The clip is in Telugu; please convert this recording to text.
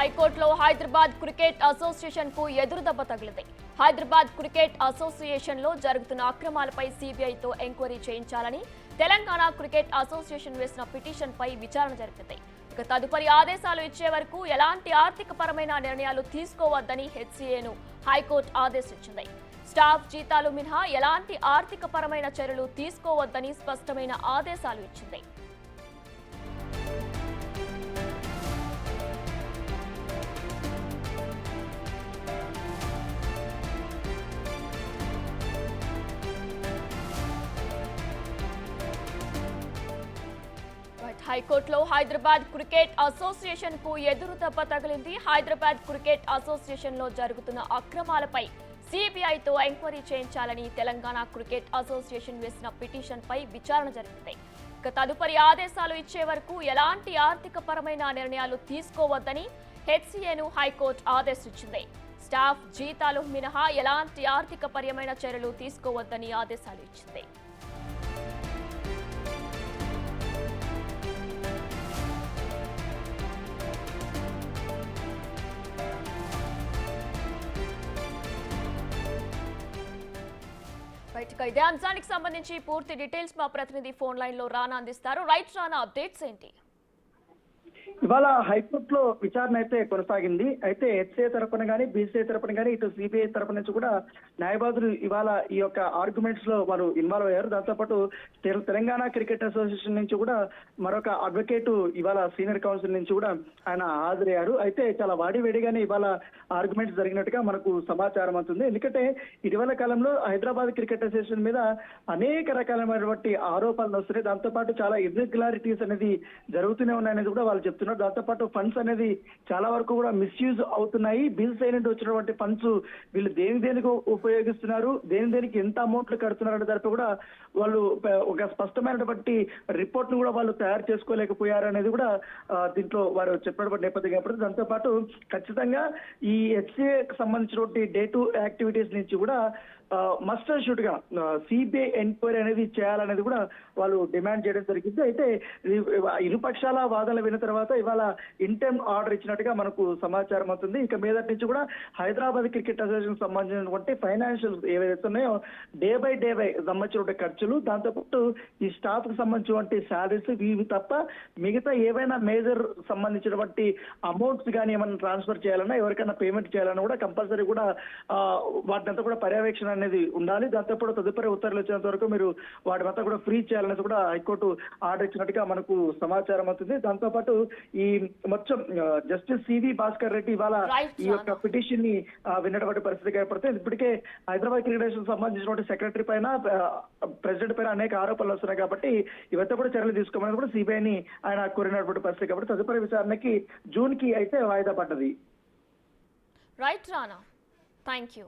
హైకోర్టులో హైదరాబాద్ క్రికెట్ అసోసియేషన్ కు ఎదురుదెబ్బ తగిలింది. హైదరాబాద్ క్రికెట్ అసోసియేషన్ లో జరుగుతున్న అక్రమాలపై సిబిఐతో ఎంక్వైరీ చేయించాలని తెలంగాణ క్రికెట్ అసోసియేషన్ వేసిన పిటిషన్ పై విచారణ జరిపింది. ఇక తదుపరి ఆదేశాలు ఇచ్చే వరకు ఎలాంటి ఆర్థిక పరమైన నిర్ణయాలు తీసుకోవద్దని హెచ్సిఏను హైకోర్టు ఆదేశించింది. స్టాఫ్ జీతాలు మినహా ఎలాంటి ఆర్థిక పరమైన చర్యలు తీసుకోవద్దని స్పష్టమైన ఆదేశాలు ఇచ్చింది. హైకోర్టులో హైదరాబాద్ క్రికెట్ అసోసియేషన్ కు ఎదురుదెబ్బ తగిలింది. హైదరాబాద్ క్రికెట్ అసోసియేషన్ లో జరుగుతున్న అక్రమాలపై సిబిఐతో ఎంక్వైరీ చేయించాలని తెలంగాణ క్రికెట్ అసోసియేషన్ వేసిన పిటిషన్ పై విచారణ జరిగింది. ఇక తదుపరి ఆదేశాలు ఇచ్చే వరకు ఎలాంటి ఆర్థిక పరమైన నిర్ణయాలు తీసుకోవద్దని హెచ్సిఏను హైకోర్టు ఆదేశించింది. స్టాఫ్ జీతాలు మినహా ఎలాంటి ఆర్థిక పరమైన చర్యలు తీసుకోవద్దని ఆదేశాలు ఇచ్చింది. ఇదే అంశానికి సంబంధించి పూర్తి డీటెయిల్స్ మా ప్రతినిధి ఫోన్ లైన్ లో రానా అందిస్తారు. రైట్ రానా, అప్డేట్స్ ఏంటి? ఇవాళ హైకోర్టులో విచారణ అయితే కొనసాగింది. అయితే హెచ్సిఏ తరపున కానీ బీసీఐ తరపున కానీ ఇటు సిబిఐ తరపు నుంచి కూడా న్యాయవాదులు ఇవాళ ఈ యొక్క ఆర్గ్యుమెంట్స్ లో వారు ఇన్వాల్వ్ అయ్యారు. దాంతోపాటు తెలంగాణ క్రికెట్ అసోసియేషన్ నుంచి కూడా మరొక అడ్వకేట్ ఇవాళ సీనియర్ కౌన్సిల్ నుంచి కూడా ఆయన హాజరయ్యారు. అయితే చాలా వాడివేడిగానే ఇవాళ ఆర్గ్యుమెంట్స్ జరిగినట్టుగా మనకు సమాచారం అవుతుంది. ఎందుకంటే ఇటీవల కాలంలో హైదరాబాద్ క్రికెట్ అసోసియేషన్ మీద అనేక రకాలైనటువంటి ఆరోపణలు వస్తున్నాయి. దాంతోపాటు చాలా ఇర్రెగ్యులారిటీస్ అనేది జరుగుతూనే ఉన్నాయనేది కూడా వాళ్ళు చెప్తున్నారు. దాంతోపాటు ఫండ్స్ అనేది చాలా వరకు కూడా మిస్యూజ్ అవుతున్నాయి. బిల్స్ అయినట్టు వచ్చినటువంటి ఫండ్స్ వీళ్ళు దేనికి ఉపయోగిస్తున్నారు, దేనికి ఎంత అమౌంట్లు కడుతున్నారు అనే దానిపై కూడా వాళ్ళు ఒక స్పష్టమైనటువంటి రిపోర్ట్ ను కూడా వాళ్ళు తయారు చేసుకోలేకపోయారు అనేది కూడా దీంట్లో వారు చెప్పినటువంటి నేపథ్యం ఏర్పడుతుంది. దాంతోపాటు ఖచ్చితంగా ఈ హెచ్సిఏకి సంబంధించినటువంటి డే టు యాక్టివిటీస్ నుంచి కూడా మస్ట్ అండ్ షుడ్ గా సిబిఐ ఎంక్వైరీ అనేది చేయాలనేది కూడా వాళ్ళు డిమాండ్ చేయడం జరిగింది. అయితే ఇరుపక్షాల వాదనలు విన్న తర్వాత ఇవాళ ఇంటెమ్ ఆర్డర్ ఇచ్చినట్టుగా మనకు సమాచారం అవుతుంది. ఇక మీదటి నుంచి కూడా హైదరాబాద్ క్రికెట్ అసోసియేషన్ సంబంధించినటువంటి ఫైనాన్షియల్స్ ఏవైతే ఉన్నాయో డే బై సంబంధించిన ఖర్చులు, దాంతోపాటు ఈ స్టాఫ్ కి సంబంధించినటువంటి శాలరీస్ ఇవి తప్ప మిగతా ఏవైనా మేజర్ సంబంధించినటువంటి అమౌంట్స్ కానీ ఏమైనా ట్రాన్స్ఫర్ చేయాలన్నా ఎవరికైనా పేమెంట్ చేయాలన్నా కూడా కంపల్సరీ కూడా వాటినంతా కూడా పర్యవేక్షణ అనేది ఉండాలి. దాంతోపాటు తదుపరి ఉత్తర్వులు వచ్చేంత వరకు మీరు వాటినంతా కూడా ఫ్రీ చేయాలనేది కూడా హైకోర్టు ఆర్డర్ ఇచ్చినట్టుగా మనకు సమాచారం అవుతుంది. దాంతోపాటు ఈ మొత్తం జస్టిస్ సివి భాస్కర్ రెడ్డి ఇవాళ ఈ యొక్క పిటిషన్ ని విన్నటువంటి పరిస్థితి ఏర్పడుతుంది. ఇప్పటికే హైదరాబాద్ క్రికెట్ సంబంధించినటువంటి సెక్రటరీ పైన, ప్రెసిడెంట్ పైన అనేక ఆరోపణలు వస్తున్నాయి కాబట్టి ఇవంతా కూడా చర్యలు తీసుకోమని కూడా సిబిఐని ఆయన కోరినటువంటి పరిస్థితి కాబట్టి తదుపరి విచారణకి జూన్ కి అయితే వాయిదా పడ్డది. Right Rana, thank you.